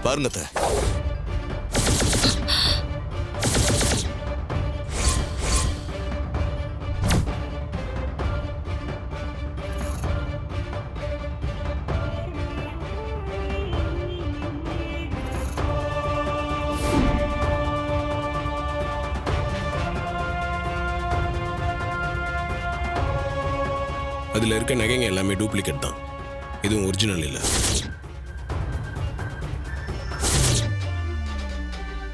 பாருங்க அத்தை. அதில் இருக்க நகைங்க எல்லாமே டூப்ளிகேட் தான், இதுவும் ஒரிஜினல் இல்லை.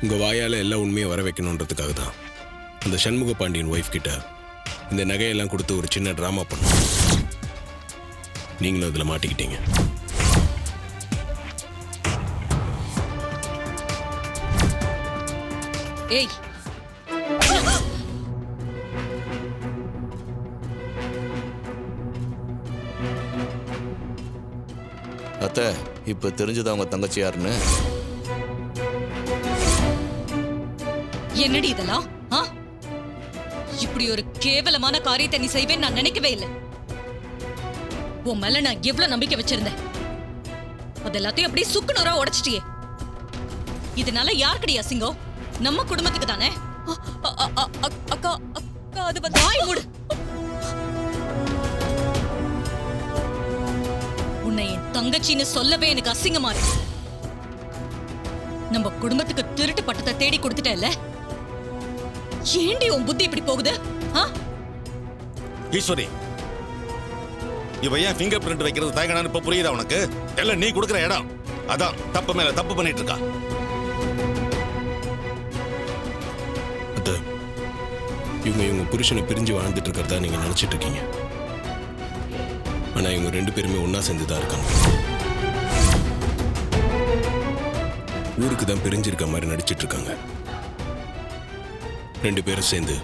உங்கள் வாயால் எல்லா உண்மையை வர வைக்கணுன்றதுக்காக தான் அந்த சண்முக பாண்டியன் ஒய்ஃப் கிட்ட இந்த நகையெல்லாம் கொடுத்து ஒரு சின்ன ட்ராமா பண்ணோம். நீங்களும் அதில் மாட்டிக்கிட்டீங்க. ஏய், அத்தை, இப்ப தெரிஞ்சது அவங்க தங்கச்சி யாருன்னு. என்னடி இதெல்லாம்? இப்படி ஒரு கேவலமான காரியத்தை நீ செய்வேன்னு நான் நினைக்கவே இல்லை. உன் மேல நான் எவ்வளவு நம்பிக்கை வச்சிருந்தேன், அது எல்லாத்தையும் அப்படியே சுக்குநூறா உடைச்சிட்டியே. இதனால யாருக்கடி அசிங்கம்? நம்ம குடும்பத்துக்கு தானே. அக்கா அக்கா அது வந்து வாய் மூடு. உன்னை என் தங்கச்சின்னு சொல்லவே எனக்கு அசிங்கமா இருக்கு. நம்ம குடும்பத்துக்கு திருட்டு பட்டத்தை தேடி கொடுத்துட்டேல்ல, ஏண்டி உன் புத்தி இப்படி போகுது? ஈஸ்வரி, இவ ஏன் ஃபிங்கர் பிரிண்ட் வைக்கிறது தயங்கனான்னு இப்ப புரியுதா உனக்கு? எல்லாம் நீ கொடுக்குற இடம், அதான் தப்பு மேல தப்பு பண்ணிட்டு இருக்கா. அத்தை, இவங்க புருஷனை பிரிஞ்சு வாழ்ந்துட்டு இருக்கிறதா நீங்க நினைச்சிட்டு இருக்கீங்க. ஆனா இவங்க ரெண்டு பேருமே ஒன்னா சேர்ந்துதான் இருக்காங்க. ஊருக்கு தான் பிரிஞ்சிருக்க மாதிரி நடிச்சிட்டு இருக்காங்க. ரெண்டு பேரும் சேர்ந்து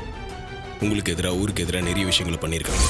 உங்களுக்கு எதிராக ஊருக்கு எதிராக நிறைய விஷயங்களை பண்ணியிருக்காங்க.